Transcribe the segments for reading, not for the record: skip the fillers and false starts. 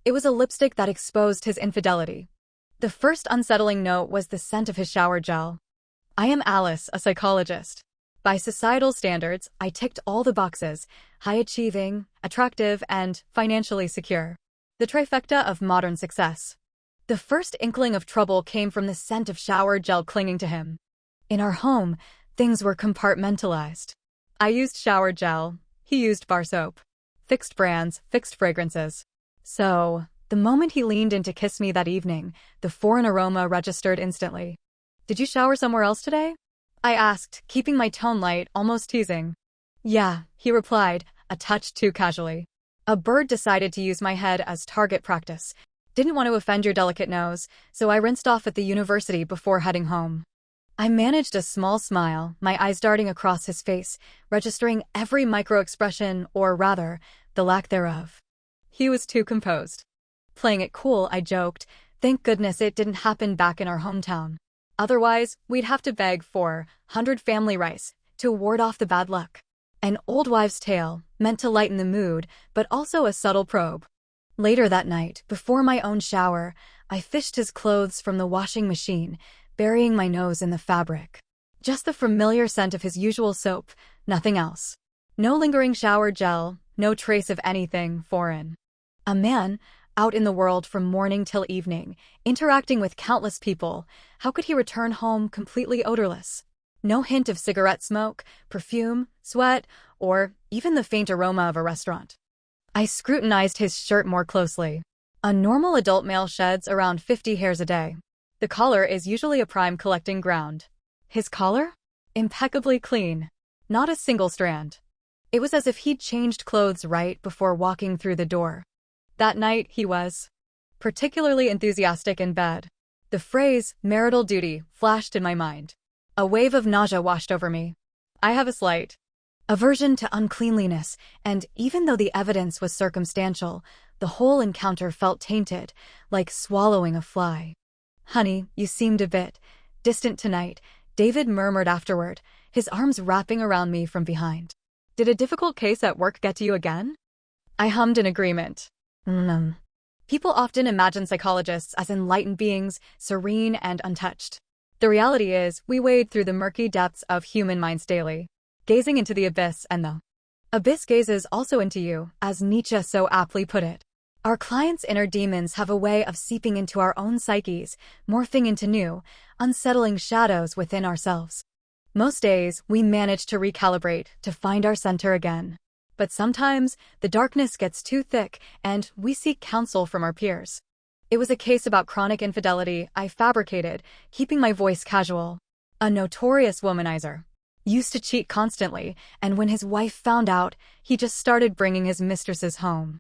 It was a lipstick that exposed his infidelity. The first unsettling note was the scent of his shower gel. I am Alice, a psychologist. By societal standards, I ticked all the boxes: high-achieving, attractive, and financially secure. The trifecta of modern success. The first inkling of trouble came from the scent of shower gel clinging to him. In our home, things were compartmentalized. I used shower gel, he used bar soap. Fixed brands, fixed fragrances. So, the moment he leaned in to kiss me that evening, the foreign aroma registered instantly. Did you shower somewhere else today? I asked, keeping my tone light, almost teasing. Yeah, he replied, a touch too casually. A bird decided to use my head as target practice. Didn't want to offend your delicate nose, so I rinsed off at the university before heading home. I managed a small smile, my eyes darting across his face, registering every micro-expression, or rather, the lack thereof. He was too composed. Playing it cool, I joked, thank goodness it didn't happen back in our hometown. Otherwise, we'd have to beg for 100 family rice to ward off the bad luck. An old wives' tale, meant to lighten the mood, but also a subtle probe. Later that night, before my own shower, I fished his clothes from the washing machine, burying my nose in the fabric. Just the familiar scent of his usual soap, nothing else. No lingering shower gel, no trace of anything foreign. A man, out in the world from morning till evening, interacting with countless people, how could he return home completely odorless? No hint of cigarette smoke, perfume, sweat, or even the faint aroma of a restaurant. I scrutinized his shirt more closely. A normal adult male sheds around 50 hairs a day. The collar is usually a prime collecting ground. His collar? Impeccably clean. Not a single strand. It was as if he'd changed clothes right before walking through the door. That night, he was particularly enthusiastic in bed. The phrase, marital duty, flashed in my mind. A wave of nausea washed over me. I have a slight aversion to uncleanliness, and even though the evidence was circumstantial, the whole encounter felt tainted, like swallowing a fly. Honey, you seemed a bit distant tonight, David murmured afterward, his arms wrapping around me from behind. Did a difficult case at work get to you again? I hummed in agreement. People often imagine psychologists as enlightened beings, serene and untouched. The reality is, we wade through the murky depths of human minds daily, gazing into the abyss, and the abyss gazes also into you, as Nietzsche so aptly put it. Our clients' inner demons have a way of seeping into our own psyches, morphing into new, unsettling shadows within ourselves. Most days, we manage to recalibrate, to find our center again. But sometimes, the darkness gets too thick, and we seek counsel from our peers. It was a case about chronic infidelity I fabricated, keeping my voice casual. A notorious womanizer. Used to cheat constantly, and when his wife found out, he just started bringing his mistresses home.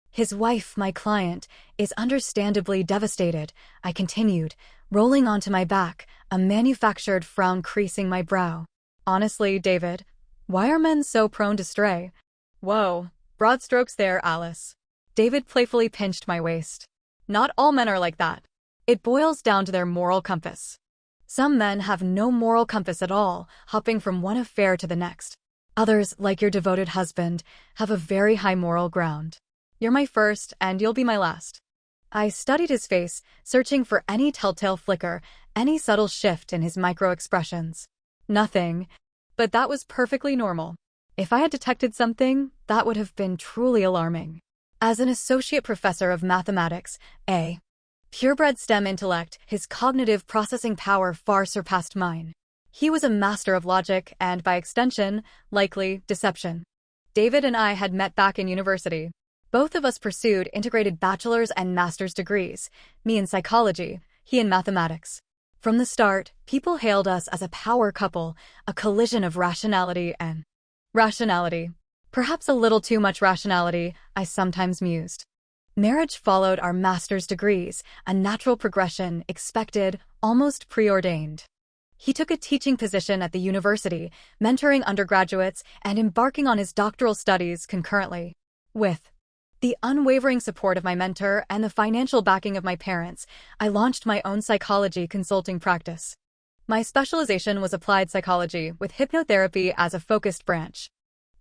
His wife, my client, is understandably devastated, I continued, rolling onto my back, a manufactured frown creasing my brow. Honestly, David, why are men so prone to stray? Whoa, broad strokes there, Alice. David playfully pinched my waist. Not all men are like that. It boils down to their moral compass. Some men have no moral compass at all, hopping from one affair to the next. Others, like your devoted husband, have a very high moral ground. You're my first, and you'll be my last. I studied his face, searching for any telltale flicker, any subtle shift in his micro-expressions. Nothing. But that was perfectly normal. If I had detected something, that would have been truly alarming. As an associate professor of mathematics, a purebred STEM intellect, his cognitive processing power far surpassed mine. He was a master of logic and, by extension, likely deception. David and I had met back in university. Both of us pursued integrated bachelor's and master's degrees, me in psychology, he in mathematics. From the start, people hailed us as a power couple, a collision of rationality and rationality. Perhaps a little too much rationality, I sometimes mused. Marriage followed our master's degrees, a natural progression, expected, almost preordained. He took a teaching position at the university, mentoring undergraduates and embarking on his doctoral studies concurrently. With the unwavering support of my mentor and the financial backing of my parents, I launched my own psychology consulting practice. My specialization was applied psychology, with hypnotherapy as a focused branch.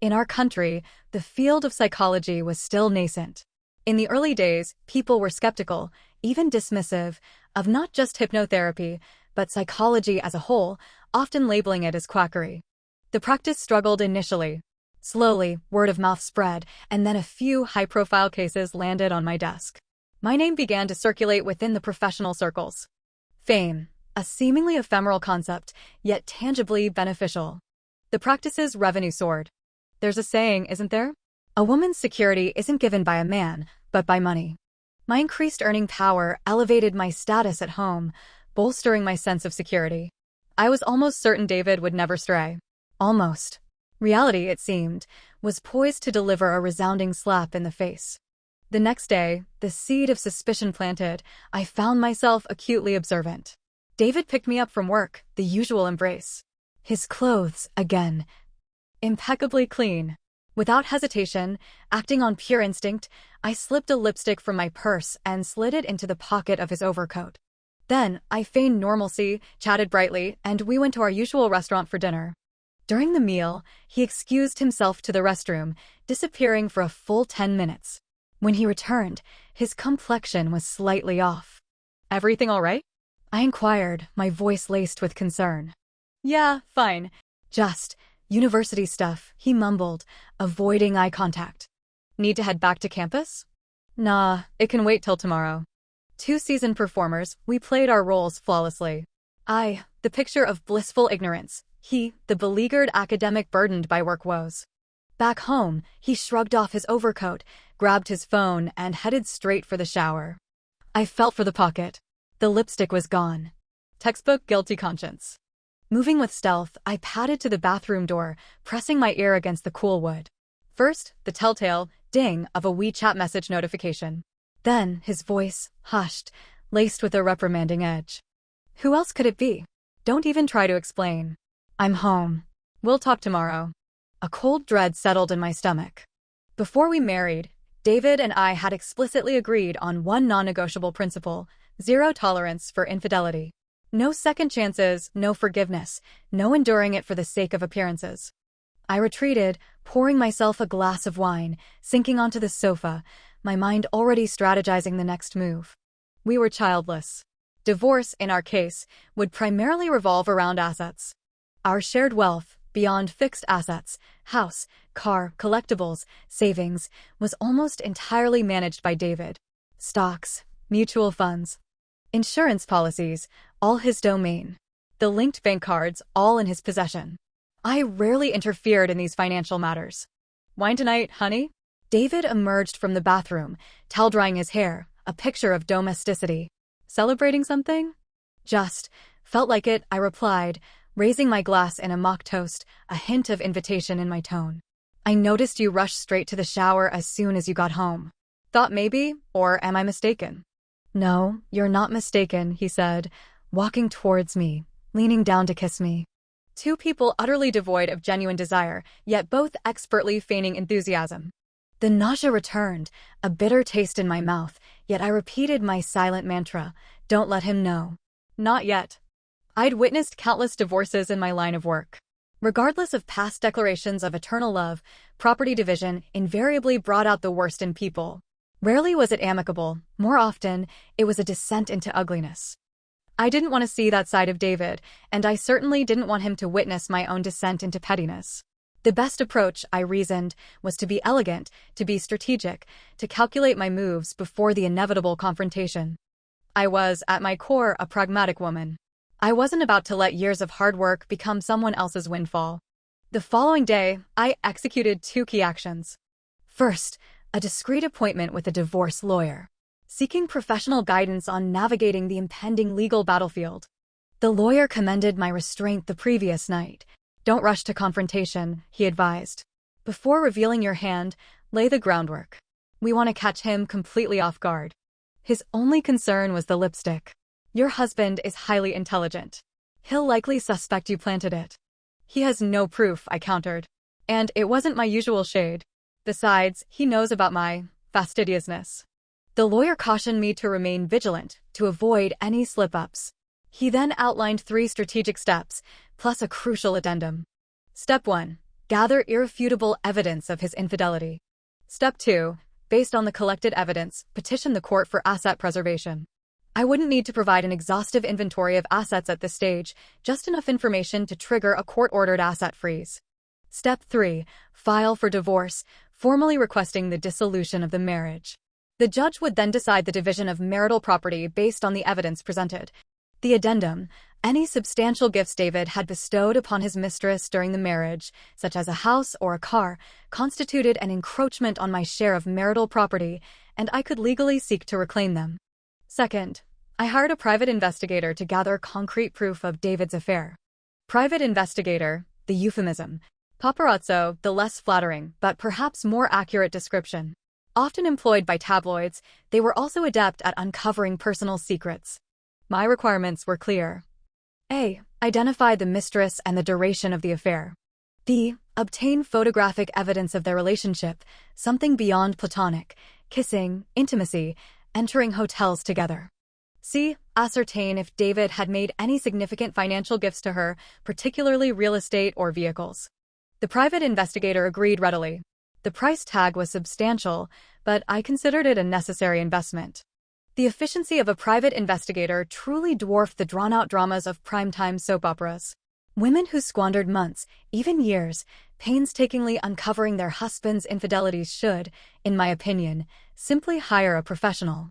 In our country, the field of psychology was still nascent. In the early days, people were skeptical, even dismissive, of not just hypnotherapy, but psychology as a whole, often labeling it as quackery. The practice struggled initially. Slowly, word of mouth spread, and then a few high-profile cases landed on my desk. My name began to circulate within the professional circles. Fame, a seemingly ephemeral concept, yet tangibly beneficial. The practice's revenue soared. There's a saying, isn't there? A woman's security isn't given by a man, but by money. My increased earning power elevated my status at home, bolstering my sense of security. I was almost certain David would never stray. Almost. Reality, it seemed, was poised to deliver a resounding slap in the face. The next day, the seed of suspicion planted, I found myself acutely observant. David picked me up from work, the usual embrace. His clothes, again, impeccably clean. Without hesitation, acting on pure instinct, I slipped a lipstick from my purse and slid it into the pocket of his overcoat. Then, I feigned normalcy, chatted brightly, and we went to our usual restaurant for dinner. During the meal, he excused himself to the restroom, disappearing for a full 10 minutes. When he returned, his complexion was slightly off. "Everything all right?" I inquired, my voice laced with concern. "Yeah, fine. Just university stuff," he mumbled, avoiding eye contact. "Need to head back to campus?" "Nah, it can wait till tomorrow." Two seasoned performers, we played our roles flawlessly. I, the picture of blissful ignorance. He, the beleaguered academic burdened by work woes. Back home, he shrugged off his overcoat, grabbed his phone, and headed straight for the shower. I felt for the pocket. The lipstick was gone. Textbook guilty conscience. Moving with stealth, I padded to the bathroom door, pressing my ear against the cool wood. First, the telltale ding of a WeChat message notification. Then, his voice, hushed, laced with a reprimanding edge. Who else could it be? Don't even try to explain. I'm home. We'll talk tomorrow. A cold dread settled in my stomach. Before we married, David and I had explicitly agreed on one non-negotiable principle: zero tolerance for infidelity. No second chances, no forgiveness, no enduring it for the sake of appearances. I retreated, pouring myself a glass of wine, sinking onto the sofa, my mind already strategizing the next move. We were childless. Divorce, in our case, would primarily revolve around assets. Our shared wealth, beyond fixed assets, house, car, collectibles, savings, was almost entirely managed by David. Stocks, mutual funds, insurance policies, all his domain. The linked bank cards, all in his possession. I rarely interfered in these financial matters. "Wine tonight, honey?" David emerged from the bathroom, towel-drying his hair, a picture of domesticity. "Celebrating something?" "Just. Felt like it," I replied, raising my glass in a mock toast, a hint of invitation in my tone. "I noticed you rushed straight to the shower as soon as you got home. Thought maybe, or am I mistaken?" "No, you're not mistaken," he said, walking towards me, leaning down to kiss me. Two people utterly devoid of genuine desire, yet both expertly feigning enthusiasm. The nausea returned, a bitter taste in my mouth, yet I repeated my silent mantra: "Don't let him know." Not yet. I'd witnessed countless divorces in my line of work. Regardless of past declarations of eternal love, property division invariably brought out the worst in people. Rarely was it amicable, more often, it was a descent into ugliness. I didn't want to see that side of David, and I certainly didn't want him to witness my own descent into pettiness. The best approach, I reasoned, was to be elegant, to be strategic, to calculate my moves before the inevitable confrontation. I was, at my core, a pragmatic woman. I wasn't about to let years of hard work become someone else's windfall. The following day, I executed two key actions. First, a discreet appointment with a divorce lawyer, seeking professional guidance on navigating the impending legal battlefield. The lawyer commended my restraint the previous night. "Don't rush to confrontation," he advised. "Before revealing your hand, lay the groundwork. We want to catch him completely off guard." His only concern was the lipstick. "Your husband is highly intelligent. He'll likely suspect you planted it." "He has no proof," I countered. "And it wasn't my usual shade. Besides, he knows about my fastidiousness." The lawyer cautioned me to remain vigilant, to avoid any slip-ups. He then outlined 3 strategic steps, plus a crucial addendum. Step 1. Gather irrefutable evidence of his infidelity. Step 2. based on the collected evidence, petition the court for asset preservation. I wouldn't need to provide an exhaustive inventory of assets at this stage, just enough information to trigger a court-ordered asset freeze. Step 3. File for divorce, formally requesting the dissolution of the marriage. The judge would then decide the division of marital property based on the evidence presented. The addendum: any substantial gifts David had bestowed upon his mistress during the marriage, such as a house or a car, constituted an encroachment on my share of marital property, and I could legally seek to reclaim them. Second, I hired a private investigator to gather concrete proof of David's affair. Private investigator, the euphemism. Paparazzo, the less flattering, but perhaps more accurate description. Often employed by tabloids, they were also adept at uncovering personal secrets. My requirements were clear. A. Identify the mistress and the duration of the affair. B. Obtain photographic evidence of their relationship, something beyond platonic, kissing, intimacy, entering hotels together. C. Ascertain if David had made any significant financial gifts to her, particularly real estate or vehicles. The private investigator agreed readily. The price tag was substantial, but I considered it a necessary investment. The efficiency of a private investigator truly dwarfed the drawn-out dramas of primetime soap operas. Women who squandered months, even years, painstakingly uncovering their husband's infidelities should, in my opinion, simply hire a professional.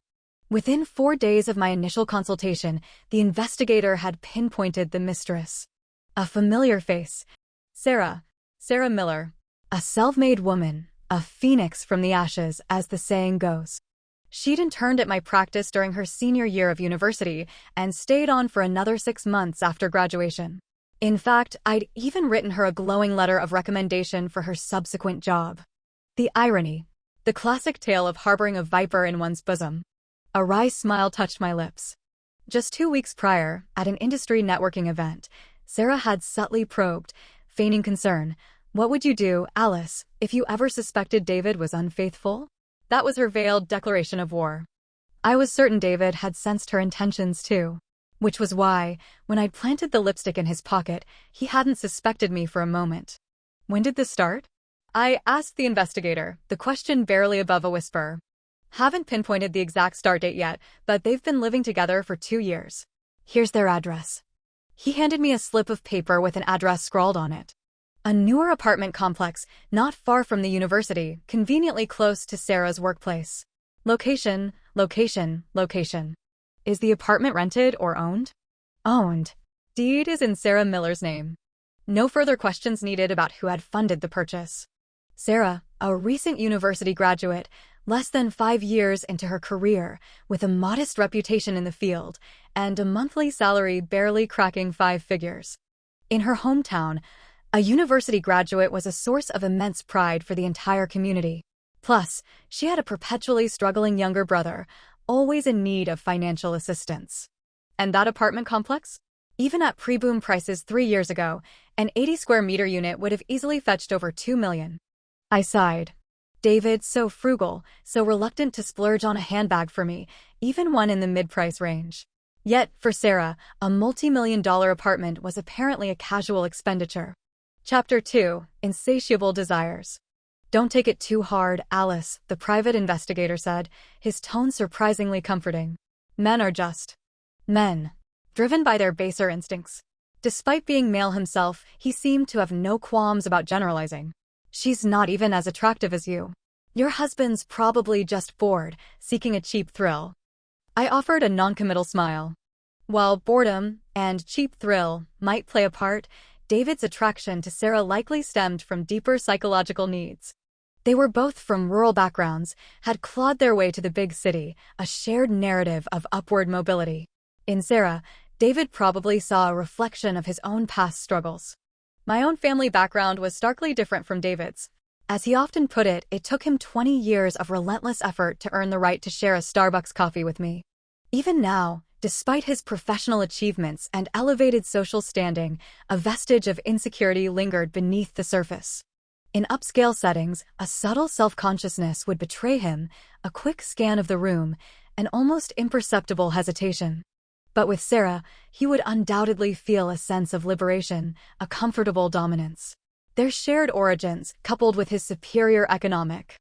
Within 4 days of my initial consultation, the investigator had pinpointed the mistress. A familiar face. Sarah Miller. A self-made woman, a phoenix from the ashes, as the saying goes. She'd interned at my practice during her senior year of university and stayed on for another 6 months after graduation. In fact, I'd even written her a glowing letter of recommendation for her subsequent job. The irony. The classic tale of harboring a viper in one's bosom. A wry smile touched my lips. Just 2 weeks prior, at an industry networking event, Sarah had subtly probed, feigning concern. "What would you do, Alice, if you ever suspected David was unfaithful?" That was her veiled declaration of war. I was certain David had sensed her intentions too. Which was why, when I'd planted the lipstick in his pocket, he hadn't suspected me for a moment. When did this start? I asked the investigator, the question barely above a whisper. Haven't pinpointed the exact start date yet, but they've been living together for 2 years. Here's their address. He handed me a slip of paper with an address scrawled on it. A newer apartment complex, not far from the university, conveniently close to Sarah's workplace. Location. Is the apartment rented or owned? Owned. Deed is in Sarah Miller's name. No further questions needed about who had funded the purchase. Sarah, a recent university graduate, less than 5 years into her career, with a modest reputation in the field, and a monthly salary barely cracking 5 figures. In her hometown, a university graduate was a source of immense pride for the entire community. Plus, she had a perpetually struggling younger brother, always in need of financial assistance. And that apartment complex? Even at pre-boom prices 3 years ago, an 80-square-meter unit would have easily fetched over $2 million. I sighed. David, so frugal, so reluctant to splurge on a handbag for me, even one in the mid-price range. Yet, for Sarah, a multi-million-dollar apartment was apparently a casual expenditure. Chapter 2. Insatiable Desires. Don't take it too hard, Alice, the private investigator said, his tone surprisingly comforting. Men are just men, driven by their baser instincts. Despite being male himself, he seemed to have no qualms about generalizing. She's not even as attractive as you. Your husband's probably just bored, seeking a cheap thrill. I offered a noncommittal smile. While boredom and cheap thrill might play a part, David's attraction to Sarah likely stemmed from deeper psychological needs. They were both from rural backgrounds, had clawed their way to the big city, a shared narrative of upward mobility. In Sarah, David probably saw a reflection of his own past struggles. My own family background was starkly different from David's. As he often put it, it took him 20 years of relentless effort to earn the right to share a Starbucks coffee with me. Even now, despite his professional achievements and elevated social standing, a vestige of insecurity lingered beneath the surface. In upscale settings, a subtle self-consciousness would betray him, a quick scan of the room, an almost imperceptible hesitation. But with Sarah, he would undoubtedly feel a sense of liberation, a comfortable dominance. Their shared origins, coupled with his superior economic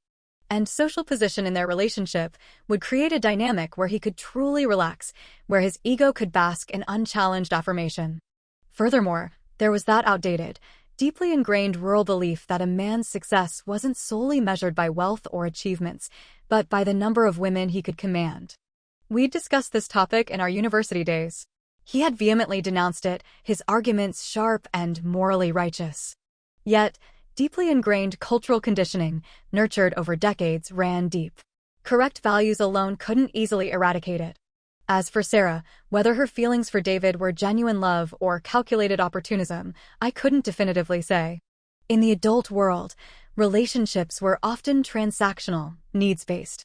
and social position in their relationship would create a dynamic where he could truly relax, where his ego could bask in unchallenged affirmation. Furthermore, there was that outdated, deeply ingrained rural belief that a man's success wasn't solely measured by wealth or achievements, but by the number of women he could command. We'd discussed this topic in our university days. He had vehemently denounced it, his arguments sharp and morally righteous. Yet, deeply ingrained cultural conditioning, nurtured over decades, ran deep. Correct values alone couldn't easily eradicate it. As for Sarah, whether her feelings for David were genuine love or calculated opportunism, I couldn't definitively say. In the adult world, relationships were often transactional, needs-based.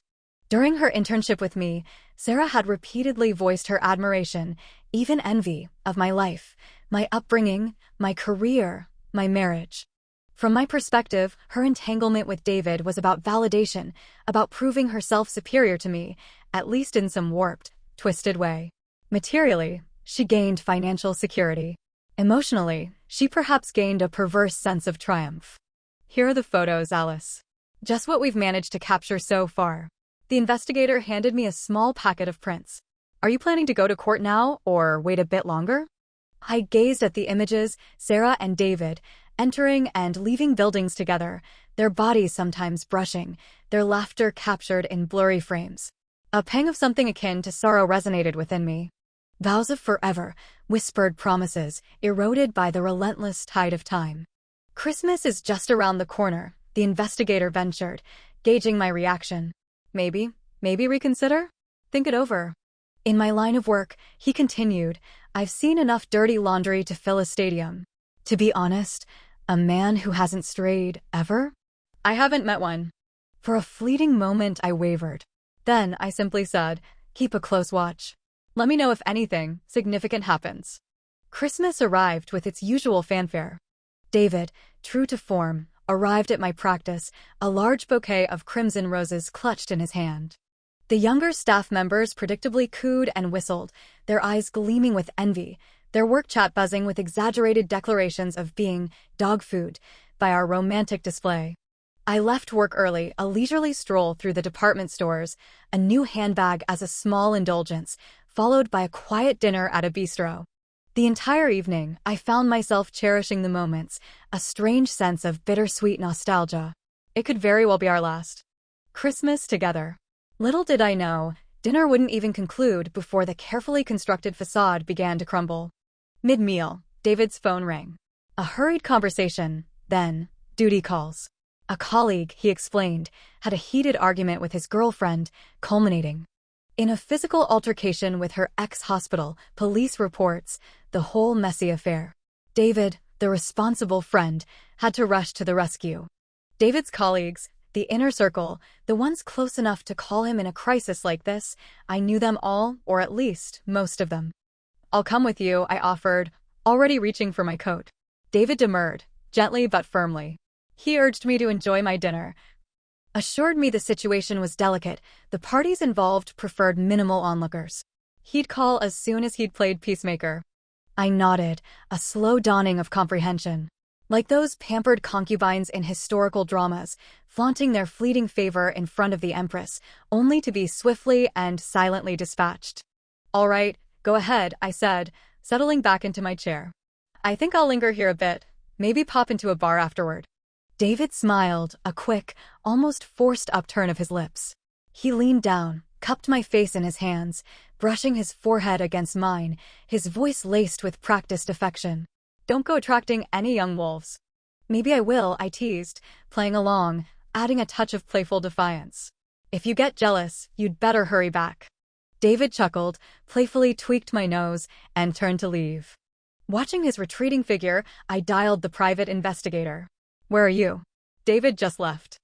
During her internship with me, Sarah had repeatedly voiced her admiration, even envy, of my life, my upbringing, my career, my marriage. From my perspective, her entanglement with David was about validation, about proving herself superior to me, at least in some warped, twisted way. Materially, she gained financial security. Emotionally, she perhaps gained a perverse sense of triumph. Here are the photos, Alice. Just what we've managed to capture so far. The investigator handed me a small packet of prints. Are you planning to go to court now, or wait a bit longer? I gazed at the images, Sarah and David, entering and leaving buildings together, their bodies sometimes brushing, their laughter captured in blurry frames. A pang of something akin to sorrow resonated within me. Vows of forever, whispered promises, eroded by the relentless tide of time. Christmas is just around the corner, the investigator ventured, gauging my reaction. Maybe reconsider? Think it over. In my line of work, he continued, I've seen enough dirty laundry to fill a stadium. To be honest, a man who hasn't strayed ever? I haven't met one. For a fleeting moment, I wavered. Then I simply said, keep a close watch. Let me know if anything significant happens. Christmas arrived with its usual fanfare. David, true to form, arrived at my practice, a large bouquet of crimson roses clutched in his hand. The younger staff members predictably cooed and whistled, their eyes gleaming with envy, their work chat buzzing with exaggerated declarations of being dog food by our romantic display. I left work early, a leisurely stroll through the department stores, a new handbag as a small indulgence, followed by a quiet dinner at a bistro. The entire evening, I found myself cherishing the moments, a strange sense of bittersweet nostalgia. It could very well be our last Christmas together. Little did I know, dinner wouldn't even conclude before the carefully constructed facade began to crumble. Mid-meal, David's phone rang. A hurried conversation, then, duty calls. A colleague, he explained, had a heated argument with his girlfriend, culminating in a physical altercation with her ex-hospital, police reports, the whole messy affair. David, the responsible friend, had to rush to the rescue. David's colleagues, the inner circle, the ones close enough to call him in a crisis like this, I knew them all, or at least most of them. I'll come with you, I offered, already reaching for my coat. David demurred, gently but firmly. He urged me to enjoy my dinner, assured me the situation was delicate, the parties involved preferred minimal onlookers. He'd call as soon as he'd played peacemaker. I nodded, a slow dawning of comprehension. Like those pampered concubines in historical dramas, flaunting their fleeting favor in front of the empress, only to be swiftly and silently dispatched. All right, go ahead, I said, settling back into my chair. I think I'll linger here a bit, maybe pop into a bar afterward. David smiled, a quick, almost forced upturn of his lips. He leaned down, cupped my face in his hands, brushing his forehead against mine, his voice laced with practiced affection. Don't go attracting any young wolves. Maybe I will, I teased, playing along, adding a touch of playful defiance. If you get jealous, you'd better hurry back. David chuckled, playfully tweaked my nose, and turned to leave. Watching his retreating figure, I dialed the private investigator. Where are you? David just left.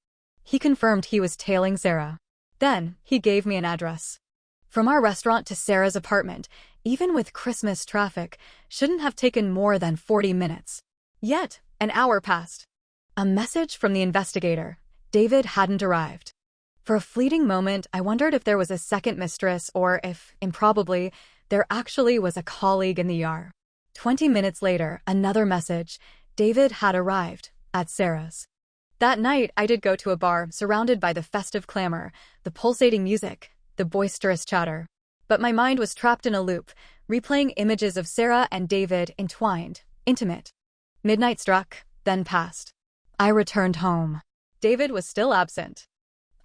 He confirmed he was tailing Sarah. Then, he gave me an address. From our restaurant to Sarah's apartment, even with Christmas traffic, shouldn't have taken more than 40 minutes. Yet, an hour passed. A message from the investigator. David hadn't arrived. For a fleeting moment, I wondered if there was a second mistress or if, improbably, there actually was a colleague in the ER. 20 minutes later, another message. David had arrived, at Sarah's. That night, I did go to a bar surrounded by the festive clamor, the pulsating music, the boisterous chatter. But my mind was trapped in a loop, replaying images of Sarah and David entwined, intimate. Midnight struck, then passed. I returned home. David was still absent.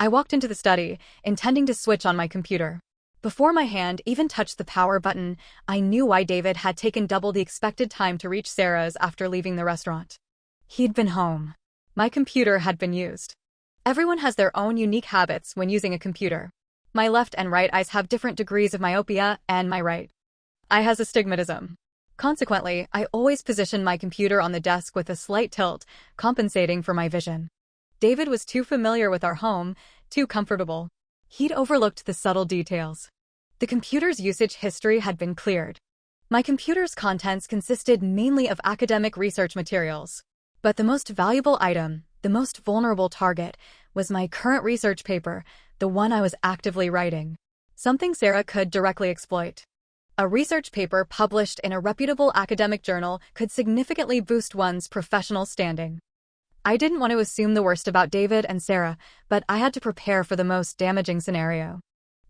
I walked into the study, intending to switch on my computer. Before my hand even touched the power button, I knew why David had taken double the expected time to reach Sarah's after leaving the restaurant. He'd been home. My computer had been used. Everyone has their own unique habits when using a computer. My left and right eyes have different degrees of myopia, and my right eye has astigmatism. Consequently, I always position my computer on the desk with a slight tilt, compensating for my vision. David was too familiar with our home, too comfortable. He'd overlooked the subtle details. The computer's usage history had been cleared. My computer's contents consisted mainly of academic research materials. But the most valuable item, the most vulnerable target, was my current research paper, the one I was actively writing. Something Sarah could directly exploit. A research paper published in a reputable academic journal could significantly boost one's professional standing. I didn't want to assume the worst about David and Sarah, but I had to prepare for the most damaging scenario.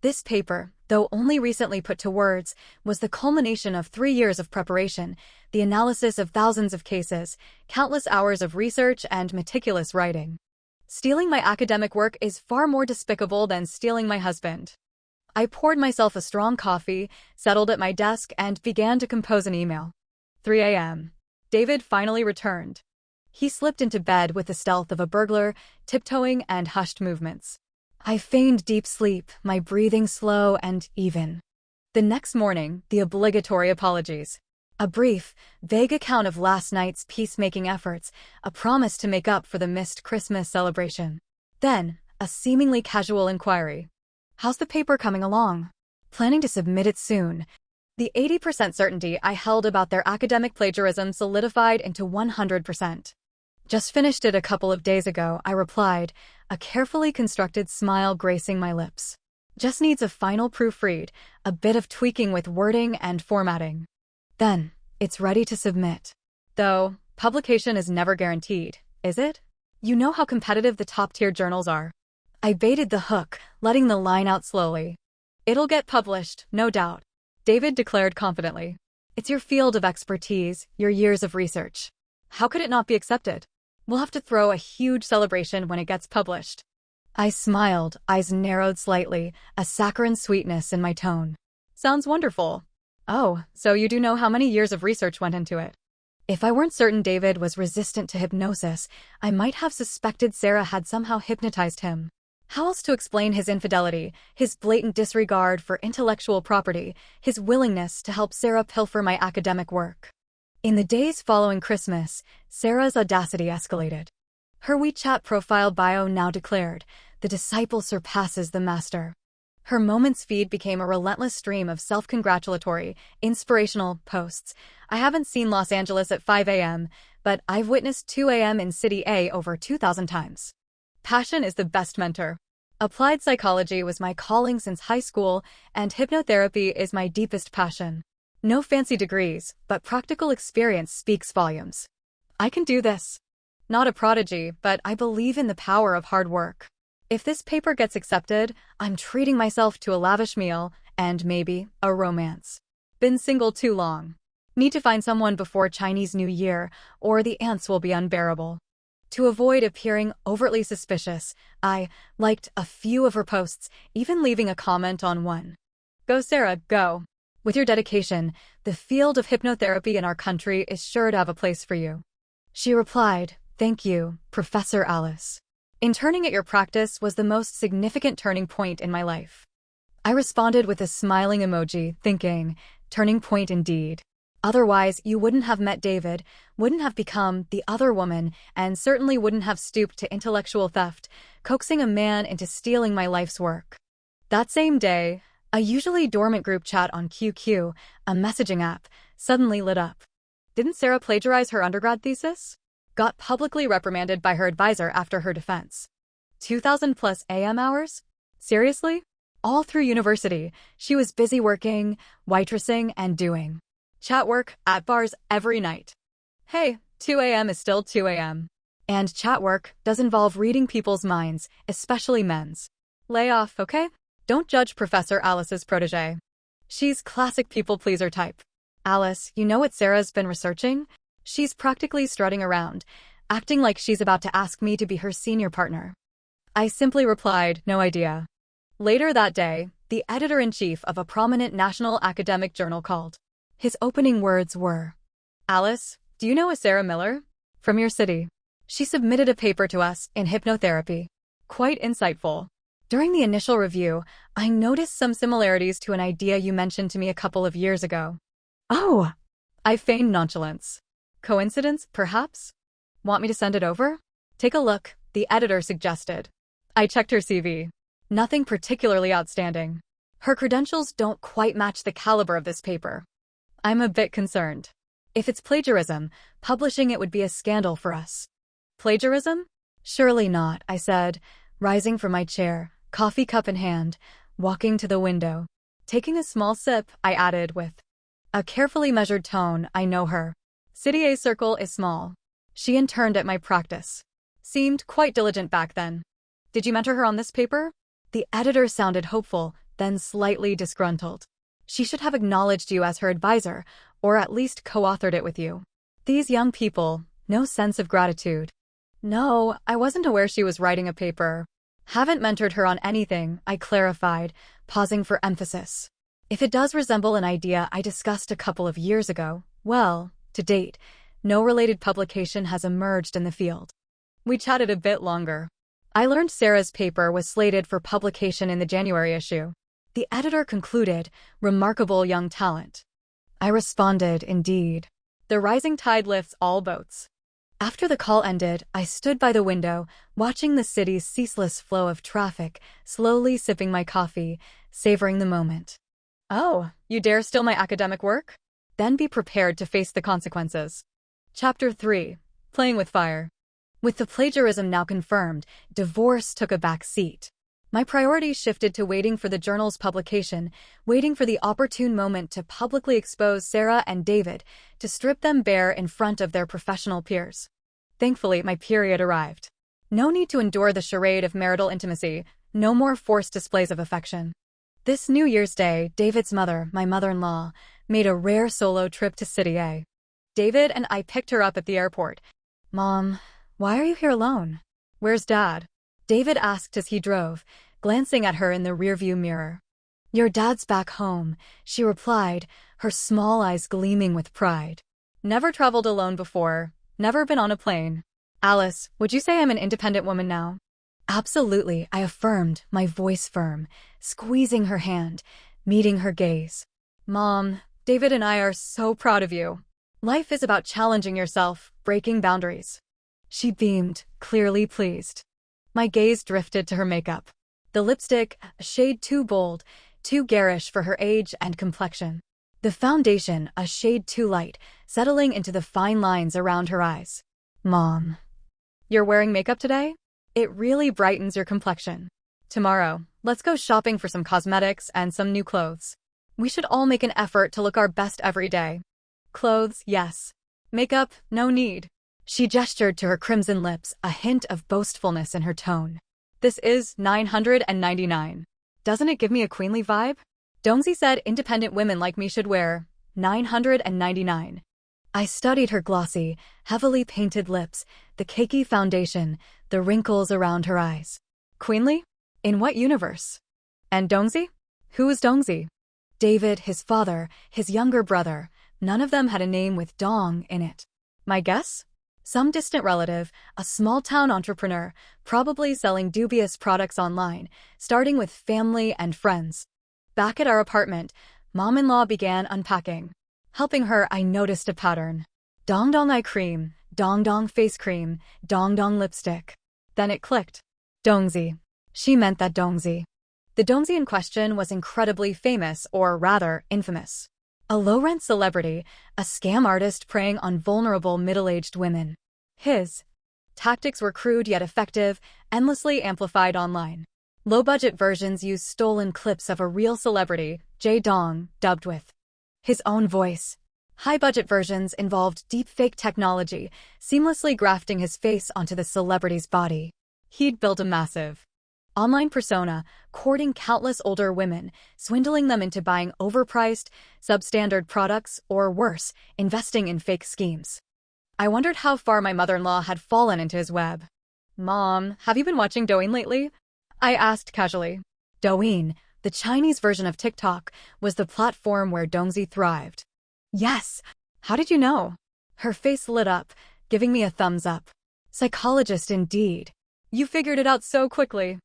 This paper, though only recently put to words, was the culmination of 3 years of preparation, the analysis of thousands of cases, countless hours of research, and meticulous writing. Stealing my academic work is far more despicable than stealing my husband. I poured myself a strong coffee, settled at my desk, and began to compose an email. 3 a.m. David finally returned. He slipped into bed with the stealth of a burglar, tiptoeing and hushed movements. I feigned deep sleep, my breathing slow and even. The next morning, the obligatory apologies. A brief, vague account of last night's peacemaking efforts, a promise to make up for the missed Christmas celebration. Then, a seemingly casual inquiry. How's the paper coming along? Planning to submit it soon. The 80% certainty I held about their academic plagiarism solidified into 100%. Just finished it a couple of days ago, I replied, a carefully constructed smile gracing my lips. Just needs a final proofread, a bit of tweaking with wording and formatting. Then, it's ready to submit. Though, publication is never guaranteed, is it? You know how competitive the top-tier journals are. I baited the hook, letting the line out slowly. It'll get published, no doubt, David declared confidently. It's your field of expertise, your years of research. How could it not be accepted? We'll have to throw a huge celebration when it gets published. I smiled, eyes narrowed slightly, a saccharine sweetness in my tone. Sounds wonderful. Oh, so you do know how many years of research went into it. If I weren't certain David was resistant to hypnosis, I might have suspected Sarah had somehow hypnotized him. How else to explain his infidelity, his blatant disregard for intellectual property, his willingness to help Sarah pilfer my academic work? In the days following Christmas, Sarah's audacity escalated. Her WeChat profile bio now declared, "The disciple surpasses the master." Her Moments feed became a relentless stream of self-congratulatory, inspirational posts. I haven't seen Los Angeles at 5 a.m., but I've witnessed 2 a.m. in City A over 2,000 times. Passion is the best mentor. Applied psychology was my calling since high school, and hypnotherapy is my deepest passion. No fancy degrees, but practical experience speaks volumes. I can do this. Not a prodigy, but I believe in the power of hard work. If this paper gets accepted, I'm treating myself to a lavish meal, and maybe a romance. Been single too long. Need to find someone before Chinese New Year, or the ants will be unbearable. To avoid appearing overtly suspicious, I liked a few of her posts, even leaving a comment on one. Go Sarah, go. With your dedication, the field of hypnotherapy in our country is sure to have a place for you. She replied, "Thank you, Professor Alice. Interning at your practice was the most significant turning point in my life." I responded with a smiling emoji, thinking, turning point indeed. Otherwise, you wouldn't have met David, wouldn't have become the other woman, and certainly wouldn't have stooped to intellectual theft, coaxing a man into stealing my life's work. That same day, a usually dormant group chat on QQ, a messaging app, suddenly lit up. Didn't Sarah plagiarize her undergrad thesis? Got publicly reprimanded by her advisor after her defense. 2,000 plus AM hours? Seriously? All through university, she was busy working, waitressing, and doing chat work at bars every night. Hey, 2 a.m. is still 2 a.m. And chat work does involve reading people's minds, especially men's. Lay off, okay? Don't judge Professor Alice's protege. She's classic people-pleaser type. Alice, you know what Sarah's been researching? She's practically strutting around, acting like she's about to ask me to be her senior partner. I simply replied, no idea. Later that day, the editor-in-chief of a prominent national academic journal called. His opening words were, Alice, do you know a Sarah Miller? From your city. She submitted a paper to us in hypnotherapy. Quite insightful. During the initial review, I noticed some similarities to an idea you mentioned to me a couple of years ago. Oh! I feigned nonchalance. Coincidence, perhaps? Want me to send it over? Take a look, the editor suggested. I checked her CV. Nothing particularly outstanding. Her credentials don't quite match the caliber of this paper. I'm a bit concerned. If it's plagiarism, publishing it would be a scandal for us. Plagiarism? Surely not, I said, rising from my chair, coffee cup in hand, walking to the window. Taking a small sip, I added with a carefully measured tone, I know her. City A circle is small. She interned at my practice. Seemed quite diligent back then. Did you mentor her on this paper? The editor sounded hopeful, then slightly disgruntled. She should have acknowledged you as her advisor, or at least co-authored it with you. These young people, no sense of gratitude. No, I wasn't aware she was writing a paper. Haven't mentored her on anything, I clarified, pausing for emphasis. If it does resemble an idea I discussed a couple of years ago, well, to date, no related publication has emerged in the field. We chatted a bit longer. I learned Sarah's paper was slated for publication in the January issue. The editor concluded, remarkable young talent. I responded, indeed. The rising tide lifts all boats. After the call ended, I stood by the window, watching the city's ceaseless flow of traffic, slowly sipping my coffee, savoring the moment. Oh, you dare steal my academic work? Then be prepared to face the consequences. Chapter 3. Playing with Fire. With the plagiarism now confirmed, divorce took a back seat. My priorities shifted to waiting for the journal's publication, waiting for the opportune moment to publicly expose Sarah and David, to strip them bare in front of their professional peers. Thankfully, my period arrived. No need to endure the charade of marital intimacy, no more forced displays of affection. This New Year's Day, David's mother, my mother-in-law, made a rare solo trip to City A. David and I picked her up at the airport. Mom, why are you here alone? Where's Dad? David asked as he drove, glancing at her in the rearview mirror. Your dad's back home, she replied, her small eyes gleaming with pride. Never traveled alone before, never been on a plane. Alice, would you say I'm an independent woman now? Absolutely, I affirmed, my voice firm, squeezing her hand, meeting her gaze. Mom, David and I are so proud of you. Life is about challenging yourself, breaking boundaries. She beamed, clearly pleased. My gaze drifted to her makeup. The lipstick, a shade too bold, too garish for her age and complexion. The foundation, a shade too light, settling into the fine lines around her eyes. Mom. You're wearing makeup today? It really brightens your complexion. Tomorrow, let's go shopping for some cosmetics and some new clothes. We should all make an effort to look our best every day. Clothes, yes. Makeup, no need. She gestured to her crimson lips, a hint of boastfulness in her tone. This is $999. Doesn't it give me a queenly vibe? Dongzi said independent women like me should wear $999. I studied her glossy, heavily painted lips, the cakey foundation, the wrinkles around her eyes. Queenly? In what universe? And Dongzi? Who is Dongzi? David, his father, his younger brother, none of them had a name with Dong in it. My guess? Some distant relative, a small-town entrepreneur, probably selling dubious products online, starting with family and friends. Back at our apartment, Mom-in-law began unpacking. Helping her, I noticed a pattern. Dong Dong eye cream, Dong Dong face cream, Dong Dong lipstick. Then it clicked. Dongzi. She meant that Dongzi. The Dongzi in question was incredibly famous, or rather, infamous. A low-rent celebrity, a scam artist preying on vulnerable middle-aged women. His tactics were crude yet effective, endlessly amplified online. Low-budget versions used stolen clips of a real celebrity, Jae Dong, dubbed with his own voice. High-budget versions involved deepfake technology, seamlessly grafting his face onto the celebrity's body. He'd built a massive online persona, courting countless older women, swindling them into buying overpriced, substandard products, or worse, investing in fake schemes. I wondered how far my mother-in-law had fallen into his web. "Mom, have you been watching Douyin lately?" I asked casually. Douyin, the Chinese version of TikTok, was the platform where Dongzi thrived. "Yes. How did you know?" Her face lit up, giving me a thumbs up. "Psychologist indeed. You figured it out so quickly."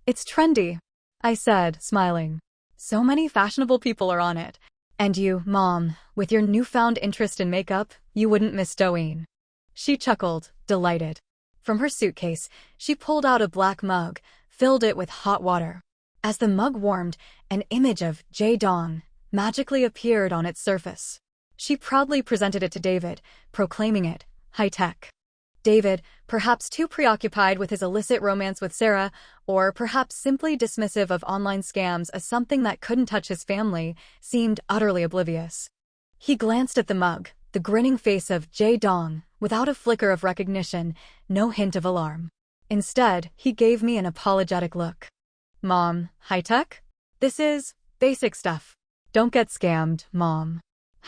"It's trendy," I said, smiling. "So many fashionable people are on it. And you, Mom, with your newfound interest in makeup, you wouldn't miss Douyin." She chuckled, delighted. From her suitcase, she pulled out a black mug, filled it with hot water. As the mug warmed, an image of Jae-dong magically appeared on its surface. She proudly presented it to David, proclaiming it high-tech. David, perhaps too preoccupied with his illicit romance with Sarah, or perhaps simply dismissive of online scams as something that couldn't touch his family, seemed utterly oblivious. He glanced at the mug, the grinning face of Jae-dong, without a flicker of recognition, no hint of alarm. Instead, he gave me an apologetic look. "Mom, high-tech? This is basic stuff. Don't get scammed, Mom."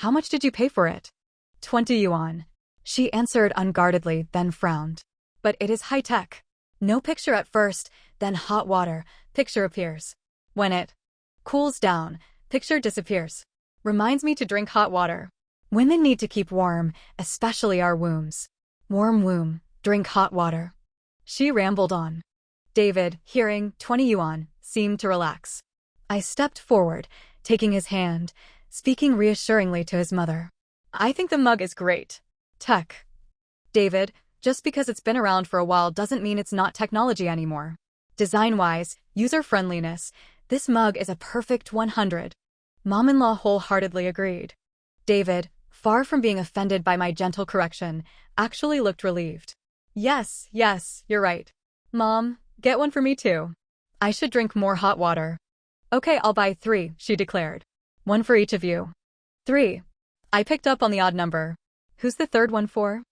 "How much did you pay for it?" 20 yuan. She answered unguardedly, then frowned. "But it is high-tech. No picture at first, then hot water, picture appears. When it cools down, picture disappears. Reminds me to drink hot water. Women need to keep warm, especially our wombs. Warm womb, drink hot water." She rambled on. David, hearing 20 yuan, seemed to relax. I stepped forward, taking his hand, speaking reassuringly to his mother. "I think the mug is great. Tech. David, just because it's been around for a while doesn't mean it's not technology anymore. Design-wise, user-friendliness, this mug is a perfect 100. Mom-in-law wholeheartedly agreed. David, far from being offended by my gentle correction, actually looked relieved. Yes, you're right. Mom, get one for me too. I should drink more hot water." "Okay, I'll buy 3, she declared. "One for each of you." 3. I picked up on the odd number. "Who's the third one for?"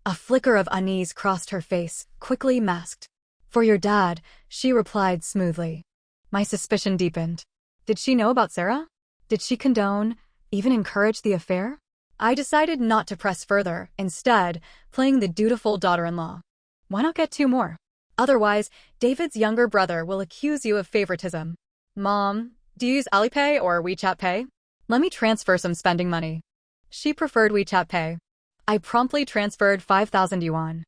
A flicker of unease crossed her face, quickly masked. "For your dad," she replied smoothly. My suspicion deepened. Did she know about Sarah? Did she condone, even encourage the affair? I decided not to press further, instead, playing the dutiful daughter-in-law. Why not get 2 more? Otherwise, David's younger brother will accuse you of favoritism. "Mom, do you use Alipay or WeChat Pay? Let me transfer some spending money." She preferred WeChat Pay. I promptly transferred 5,000 yuan.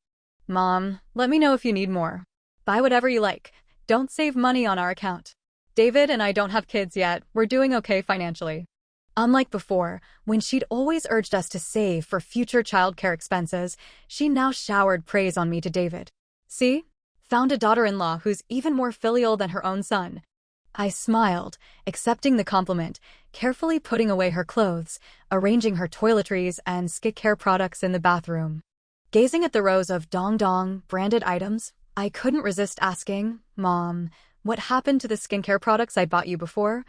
"Mom, let me know if you need more. Buy whatever you like. Don't save money on our account. David and I don't have kids yet, we're doing okay financially." Unlike before, when she'd always urged us to save for future childcare expenses, she now showered praise on me to David. "See? Found a daughter-in-law who's even more filial than her own son." I smiled, accepting the compliment, carefully putting away her clothes, arranging her toiletries and skincare products in the bathroom. Gazing at the rows of Dong branded items, I couldn't resist asking, "Mom, what happened to the skincare products I bought you before?"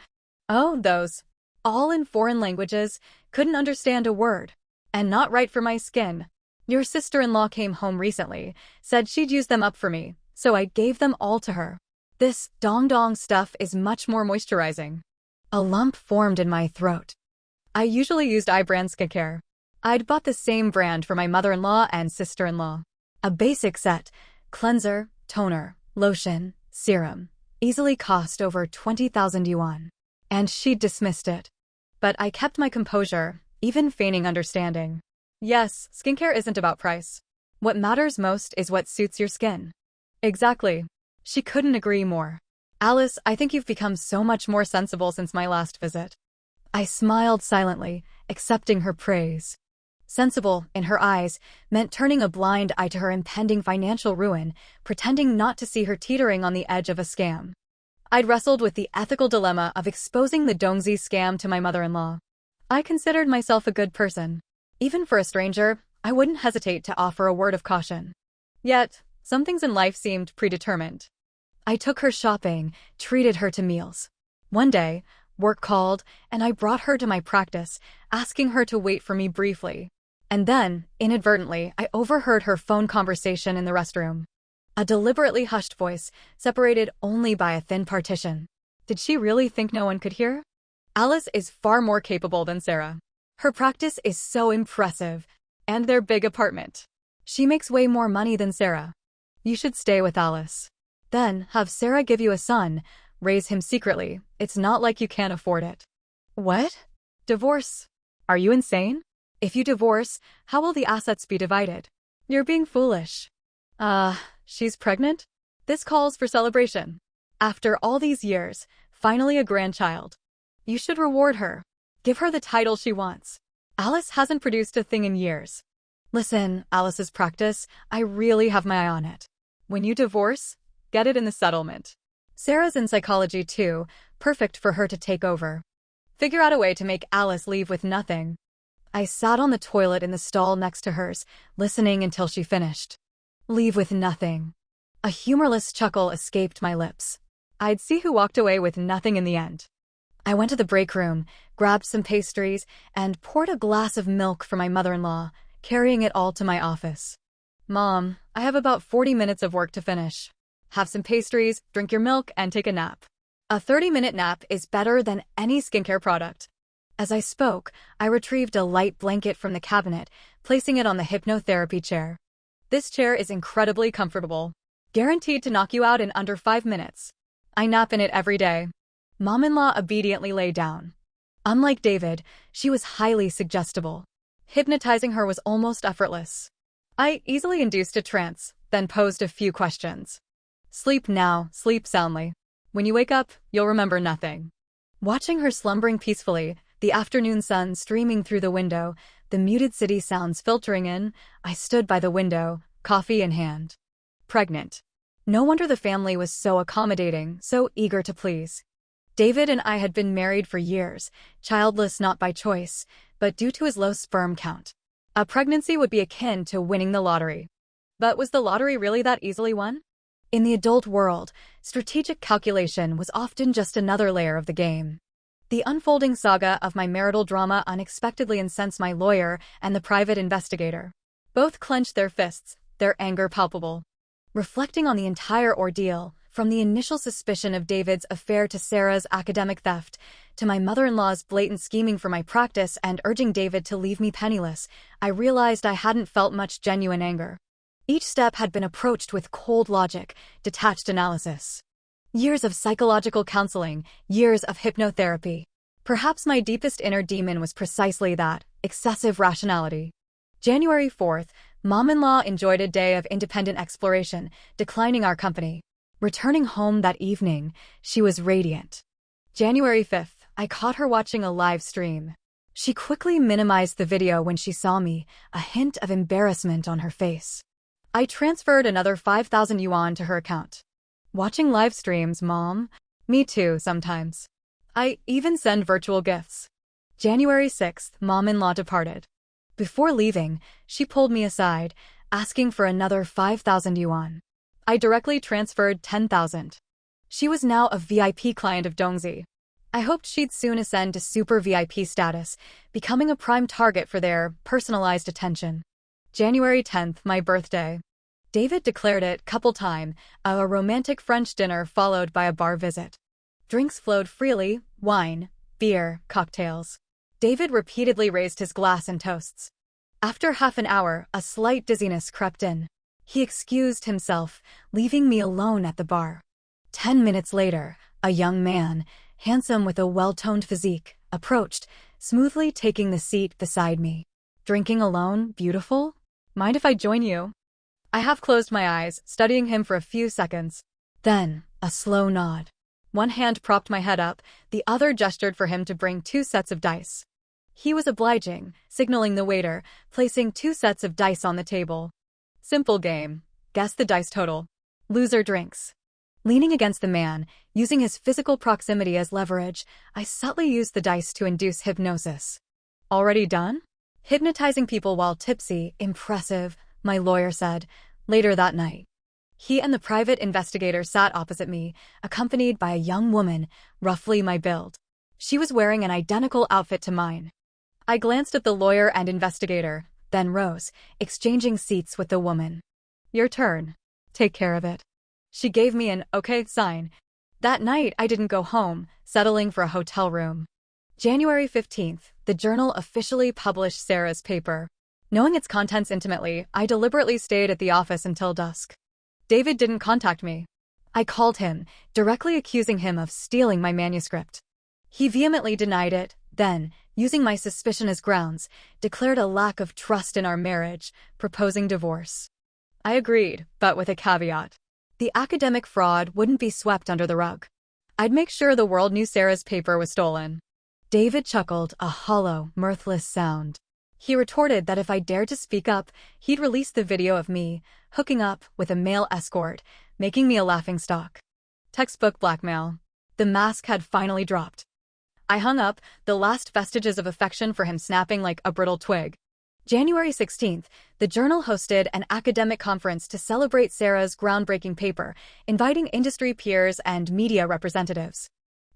"Oh, those. All in foreign languages, couldn't understand a word. And not right for my skin. Your sister-in-law came home recently, said she'd use them up for me, so I gave them all to her. This Dong stuff is much more moisturizing." A lump formed in my throat. I usually used iBrand skincare. I'd bought the same brand for my mother-in-law and sister-in-law. A basic set, cleanser, toner, lotion, serum, easily cost over 20,000 yuan. And she dismissed it. But I kept my composure, even feigning understanding. "Yes, skincare isn't about price. What matters most is what suits your skin." "Exactly." She couldn't agree more. "Alice, I think you've become so much more sensible since my last visit." I smiled silently, accepting her praise. Sensible, in her eyes, meant turning a blind eye to her impending financial ruin, pretending not to see her teetering on the edge of a scam. I'd wrestled with the ethical dilemma of exposing the Dongzi scam to my mother-in-law. I considered myself a good person. Even for a stranger, I wouldn't hesitate to offer a word of caution. Yet, some things in life seemed predetermined. I took her shopping, treated her to meals. One day, Work called, and I brought her to my practice, asking her to wait for me briefly. And then, inadvertently, I overheard her phone conversation in the restroom. A deliberately hushed voice, separated only by a thin partition. Did she really think no one could hear? Alice is far more capable than Sarah. Her practice is so impressive, and their big apartment. She makes way more money than Sarah. You should stay with Alice. Then, have Sarah give you a son, raise him secretly. It's not like you can't afford it. What? Divorce? Are you insane? If you divorce, how will the assets be divided? You're being foolish. She's pregnant? This calls for celebration. After all these years, finally a grandchild. You should reward her. Give her the title she wants. Alice hasn't produced a thing in years. Listen, Alice's practice, I really have my eye on it. When you divorce, get it in the settlement. Sarah's in psychology too, perfect for her to take over. Figure out a way to make Alice leave with nothing. I sat on the toilet in the stall next to hers, listening until she finished. Leave with nothing. A humorless chuckle escaped my lips. I'd see who walked away with nothing in the end. I went to the break room, grabbed some pastries, and poured a glass of milk for my mother-in-law, carrying it all to my office. Mom, I have about 40 minutes of work to finish. Have some pastries, drink your milk, and take a nap. A 30-minute nap is better than any skincare product. As I spoke, I retrieved a light blanket from the cabinet, placing it on the hypnotherapy chair. This chair is incredibly comfortable. Guaranteed to knock you out in under 5 minutes. I nap in it every day. Mom-in-law obediently lay down. Unlike David, she was highly suggestible. Hypnotizing her was almost effortless. I easily induced a trance, then posed a few questions. Sleep now, sleep soundly. When you wake up, you'll remember nothing. Watching her slumbering peacefully, the afternoon sun streaming through the window, the muted city sounds filtering in, I stood by the window, coffee in hand. Pregnant. No wonder the family was so accommodating, so eager to please. David and I had been married for years, childless not by choice, but due to his low sperm count. A pregnancy would be akin to winning the lottery. But was the lottery really that easily won? In the adult world, strategic calculation was often just another layer of the game. The unfolding saga of my marital drama unexpectedly incensed my lawyer and the private investigator. Both clenched their fists, their anger palpable. Reflecting on the entire ordeal, from the initial suspicion of David's affair to Sarah's academic theft, to my mother-in-law's blatant scheming for my practice and urging David to leave me penniless, I realized I hadn't felt much genuine anger. Each step had been approached with cold logic, detached analysis. Years of psychological counseling, years of hypnotherapy. Perhaps my deepest inner demon was precisely that, excessive rationality. January 4th, Mom-in-law enjoyed a day of independent exploration, declining our company. Returning home that evening, she was radiant. January 5th, I caught her watching a live stream. She quickly minimized the video when she saw me, a hint of embarrassment on her face. I transferred another 5,000 yuan to her account. Watching live streams, Mom? Me too, sometimes. I even send virtual gifts. January 6th, Mom-in-law departed. Before leaving, she pulled me aside, asking for another 5,000 yuan. I directly transferred 10,000. She was now a VIP client of Dongzi. I hoped she'd soon ascend to super VIP status, becoming a prime target for their personalized attention. January 10th, my birthday. David declared it couple time, a romantic French dinner followed by a bar visit. Drinks flowed freely, wine, beer, cocktails. David repeatedly raised his glass and toasts. After half an hour, a slight dizziness crept in. He excused himself, leaving me alone at the bar. 10 minutes later, a young man, handsome with a well-toned physique, approached, smoothly taking the seat beside me. Drinking alone, beautiful? Mind if I join you? I half closed my eyes, studying him for a few seconds. Then, a slow nod. One hand propped my head up, the other gestured for him to bring 2 sets of dice. He was obliging, signaling the waiter, placing 2 sets of dice on the table. Simple game. Guess the dice total. Loser drinks. Leaning against the man, using his physical proximity as leverage, I subtly used the dice to induce hypnosis. Already done? Hypnotizing people while tipsy, impressive, my lawyer said, later that night. He and the private investigator sat opposite me, accompanied by a young woman, roughly my build. She was wearing an identical outfit to mine. I glanced at the lawyer and investigator, then rose, exchanging seats with the woman. Your turn. Take care of it. She gave me an okay sign. That night, I didn't go home, settling for a hotel room. January 15th, the journal officially published Sarah's paper. Knowing its contents intimately, I deliberately stayed at the office until dusk. David didn't contact me. I called him, directly accusing him of stealing my manuscript. He vehemently denied it, then, using my suspicion as grounds, declared a lack of trust in our marriage, proposing divorce. I agreed, but with a caveat. The academic fraud wouldn't be swept under the rug. I'd make sure the world knew Sarah's paper was stolen. David chuckled, a hollow, mirthless sound. He retorted that if I dared to speak up, he'd release the video of me hooking up with a male escort, making me a laughingstock. Textbook blackmail. The mask had finally dropped. I hung up, the last vestiges of affection for him snapping like a brittle twig. January 16th, the journal hosted an academic conference to celebrate Sarah's groundbreaking paper, inviting industry peers and media representatives.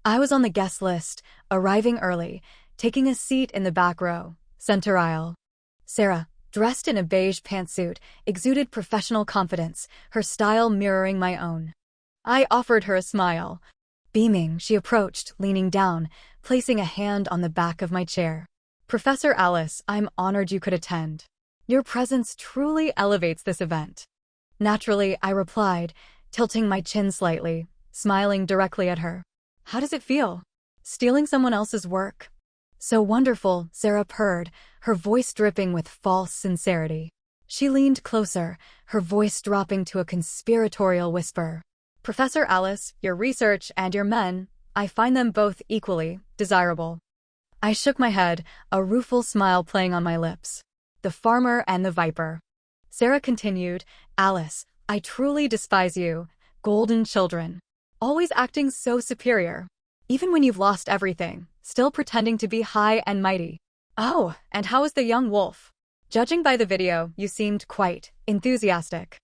I was on the guest list, arriving early, taking a seat in the back row, center aisle. Sarah, dressed in a beige pantsuit, exuded professional confidence, her style mirroring my own. I offered her a smile. Beaming, she approached, leaning down, placing a hand on the back of my chair. Professor Alice, I'm honored you could attend. Your presence truly elevates this event. Naturally, I replied, tilting my chin slightly, smiling directly at her. How does it feel? Stealing someone else's work? So wonderful, Sarah purred, her voice dripping with false sincerity. She leaned closer, her voice dropping to a conspiratorial whisper. Professor Alice, your research and your men, I find them both equally desirable. I shook my head, a rueful smile playing on my lips. The farmer and the viper. Sarah continued, Alice, I truly despise you, golden children. Always acting so superior. Even when you've lost everything, still pretending to be high and mighty. Oh, and how is the young wolf? Judging by the video, you seemed quite enthusiastic.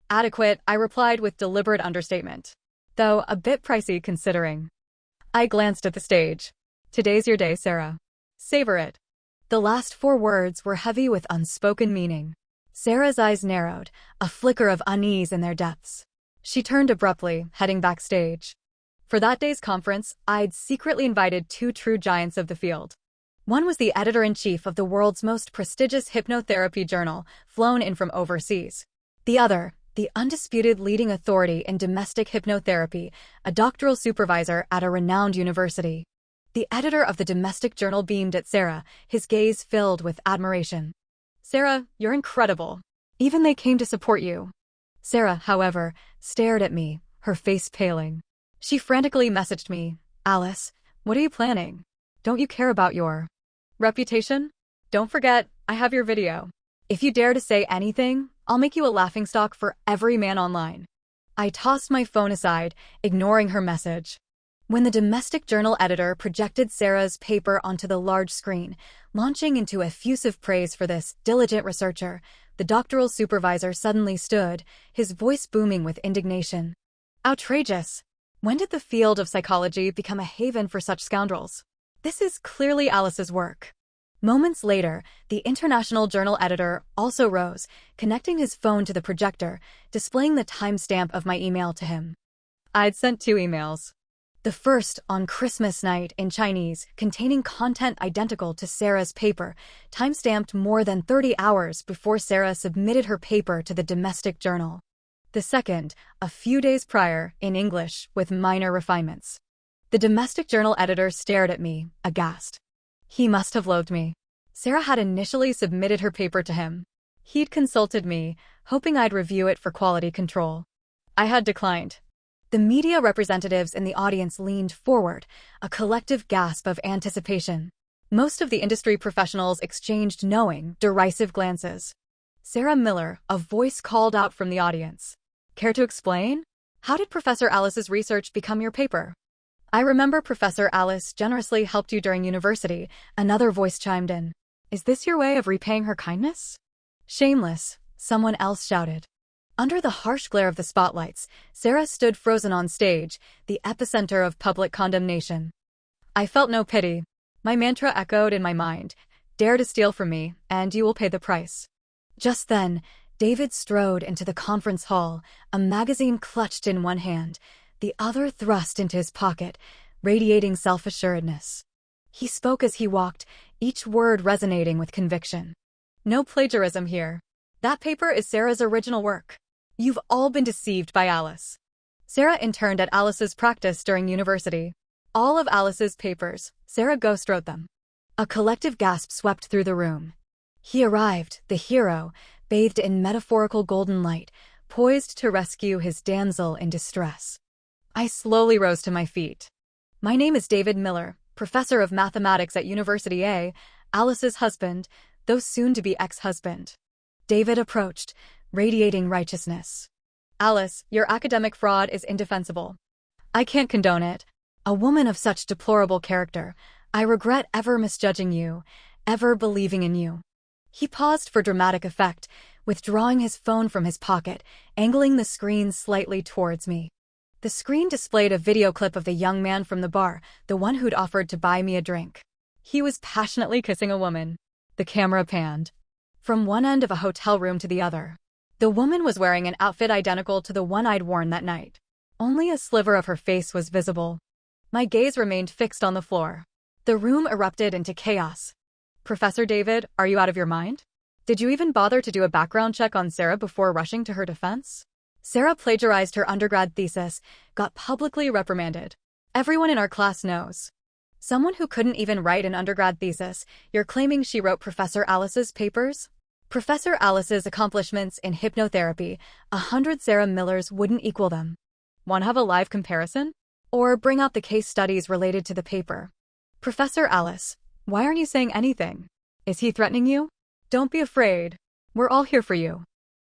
Adequate, I replied with deliberate understatement. Though a bit pricey considering. I glanced at the stage. Today's your day, Sarah. Savor it. The last 4 words were heavy with unspoken meaning. Sarah's eyes narrowed, a flicker of unease in their depths. She turned abruptly, heading backstage. For that day's conference, I'd secretly invited 2 true giants of the field. One was the editor-in-chief of the world's most prestigious hypnotherapy journal, flown in from overseas. The other, the undisputed leading authority in domestic hypnotherapy, a doctoral supervisor at a renowned university. The editor of the domestic journal beamed at Sarah, his gaze filled with admiration. Sarah, you're incredible. Even they came to support you. Sarah, however, stared at me, her face paling. She frantically messaged me, Alice, what are you planning? Don't you care about your reputation? Don't forget, I have your video. If you dare to say anything, I'll make you a laughingstock for every man online. I tossed my phone aside, ignoring her message. When the domestic journal editor projected Sarah's paper onto the large screen, launching into effusive praise for this diligent researcher, the doctoral supervisor suddenly stood, his voice booming with indignation. Outrageous! When did the field of psychology become a haven for such scoundrels? This is clearly Alice's work. Moments later, the international journal editor also rose, connecting his phone to the projector, displaying the timestamp of my email to him. I'd sent 2 emails. The first, on Christmas night in Chinese, containing content identical to Sarah's paper, timestamped more than 30 hours before Sarah submitted her paper to the domestic journal. The second, a few days prior, in English, with minor refinements. The domestic journal editor stared at me, aghast. He must have loathed me. Sarah had initially submitted her paper to him. He'd consulted me, hoping I'd review it for quality control. I had declined. The media representatives in the audience leaned forward, a collective gasp of anticipation. Most of the industry professionals exchanged knowing, derisive glances. Sarah Miller, a voice called out from the audience. Care to explain? How did Professor Alice's research become your paper? I remember Professor Alice generously helped you during university, another voice chimed in. Is this your way of repaying her kindness? Shameless, someone else shouted. Under the harsh glare of the spotlights, Sarah stood frozen on stage, the epicenter of public condemnation. I felt no pity. My mantra echoed in my mind. Dare to steal from me, and you will pay the price. Just then, David strode into the conference hall, a magazine clutched in one hand, the other thrust into his pocket, radiating self-assuredness. He spoke as he walked, each word resonating with conviction. No plagiarism here. That paper is Sarah's original work. You've all been deceived by Alice. Sarah interned at Alice's practice during university. All of Alice's papers, Sarah ghostwrote them. A collective gasp swept through the room. He arrived, the hero, bathed in metaphorical golden light, poised to rescue his damsel in distress. I slowly rose to my feet. My name is David Miller, professor of mathematics at University A, Alice's husband, though soon to be ex-husband. David approached, radiating righteousness. Alice, your academic fraud is indefensible. I can't condone it. A woman of such deplorable character, I regret ever misjudging you, ever believing in you. He paused for dramatic effect, withdrawing his phone from his pocket, angling the screen slightly towards me. The screen displayed a video clip of the young man from the bar, the one who'd offered to buy me a drink. He was passionately kissing a woman. The camera panned from one end of a hotel room to the other. The woman was wearing an outfit identical to the one I'd worn that night. Only a sliver of her face was visible. My gaze remained fixed on the floor. The room erupted into chaos. Professor David, are you out of your mind? Did you even bother to do a background check on Sarah before rushing to her defense? Sarah plagiarized her undergrad thesis, got publicly reprimanded. Everyone in our class knows. Someone who couldn't even write an undergrad thesis, you're claiming she wrote Professor Alice's papers? Professor Alice's accomplishments in hypnotherapy, 100 Sarah Millers wouldn't equal them. Want to have a live comparison? Or bring out the case studies related to the paper. Professor Alice, why aren't you saying anything? Is he threatening you? Don't be afraid. We're all here for you.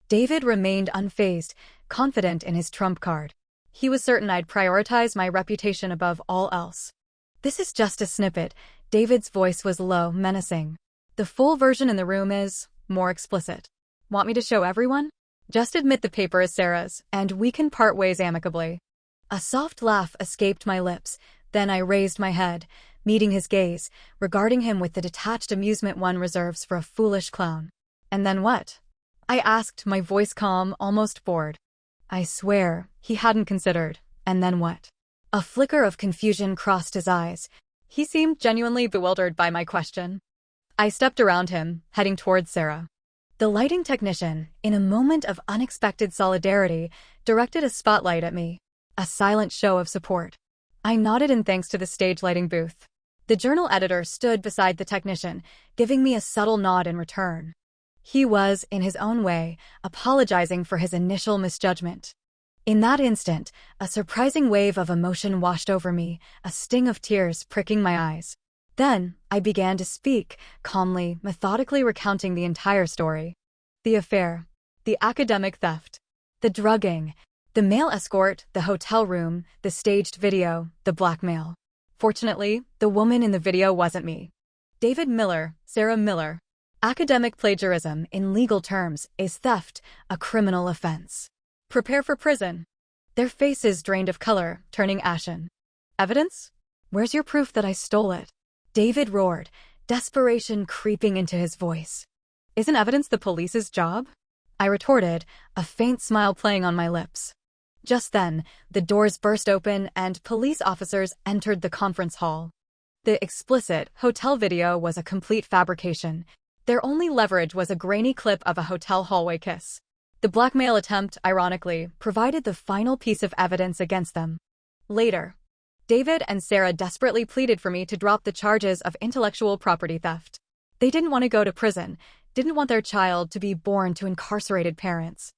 David remained unfazed, confident in his trump card. He was certain I'd prioritize my reputation above all else. This is just a snippet. David's voice was low, menacing. The full version in the room is more explicit. Want me to show everyone? Just admit the paper is Sarah's, and we can part ways amicably. A soft laugh escaped my lips, then I raised my head, meeting his gaze, regarding him with the detached amusement one reserves for a foolish clown. And then what? I asked, my voice calm, almost bored. I swear, he hadn't considered. And then what? A flicker of confusion crossed his eyes. He seemed genuinely bewildered by my question. I stepped around him, heading towards Sarah. The lighting technician, in a moment of unexpected solidarity, directed a spotlight at me. A silent show of support. I nodded in thanks to the stage lighting booth. The journal editor stood beside the technician, giving me a subtle nod in return. He was, in his own way, apologizing for his initial misjudgment. In that instant, a surprising wave of emotion washed over me, a sting of tears pricking my eyes. Then, I began to speak, calmly, methodically recounting the entire story. The affair, the academic theft, the drugging, the male escort, the hotel room, the staged video, the blackmail. Fortunately, the woman in the video wasn't me. David Miller, Sarah Miller. Academic plagiarism, in legal terms, is theft, a criminal offense. Prepare for prison. Their faces drained of color, turning ashen. Evidence? Where's your proof that I stole it? David roared, desperation creeping into his voice. Isn't evidence the police's job? I retorted, a faint smile playing on my lips. Just then, the doors burst open and police officers entered the conference hall. The explicit hotel video was a complete fabrication. Their only leverage was a grainy clip of a hotel hallway kiss. The blackmail attempt, ironically, provided the final piece of evidence against them. Later, David and Sarah desperately pleaded for me to drop the charges of intellectual property theft. They didn't want to go to prison, didn't want their child to be born to incarcerated parents.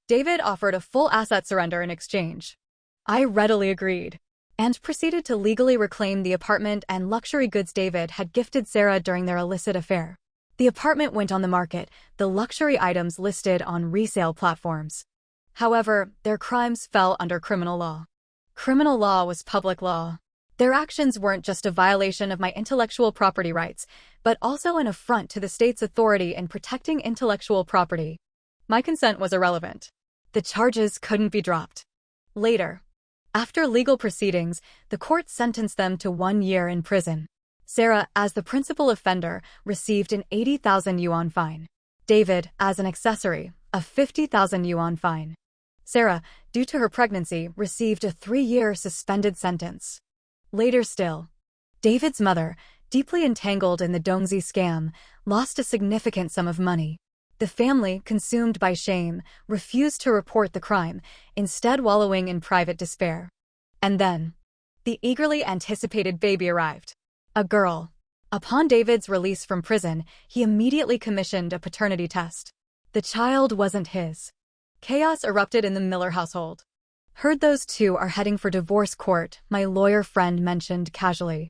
David offered a full asset surrender in exchange. I readily agreed, and proceeded to legally reclaim the apartment and luxury goods David had gifted Sarah during their illicit affair. The apartment went on the market, the luxury items listed on resale platforms. However, their crimes fell under criminal law. Criminal law was public law. Their actions weren't just a violation of my intellectual property rights, but also an affront to the state's authority in protecting intellectual property. My consent was irrelevant. The charges couldn't be dropped. Later, After legal proceedings, the court sentenced them to 1 year in prison. Sarah, as the principal offender, received an 80,000 yuan fine. David, as an accessory, a 50,000 yuan fine. Sarah, due to her pregnancy, received a 3-year suspended sentence. Later still, David's mother, deeply entangled in the Dongzi scam, lost a significant sum of money. The family, consumed by shame, refused to report the crime, instead wallowing in private despair. And then, the eagerly anticipated baby arrived. A girl. Upon David's release from prison, he immediately commissioned a paternity test. The child wasn't his. Chaos erupted in the Miller household. "Heard those two are heading for divorce court," my lawyer friend mentioned casually.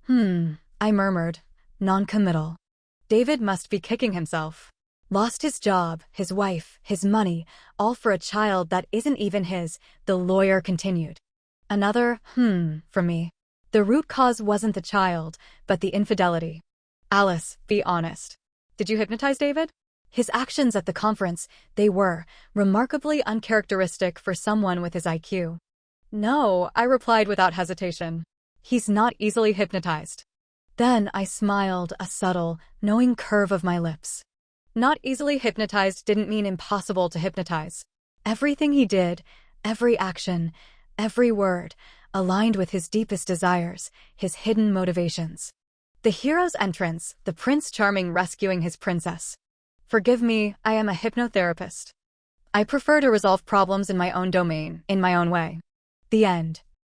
I murmured, non-committal. David must be kicking himself. Lost his job, his wife, his money, all for a child that isn't even his, the lawyer continued. Another, from me. The root cause wasn't the child, but the infidelity. Alice, be honest. Did you hypnotize David? His actions at the conference, they were remarkably uncharacteristic for someone with his IQ. No, I replied without hesitation. He's not easily hypnotized. Then I smiled, a subtle, knowing curve of my lips. Not easily hypnotized didn't mean impossible to hypnotize. Everything he did, every action, every word, aligned with his deepest desires, his hidden motivations. The hero's entrance, the Prince Charming rescuing his princess. Forgive me, I am a hypnotherapist. I prefer to resolve problems in my own domain, in my own way. The end.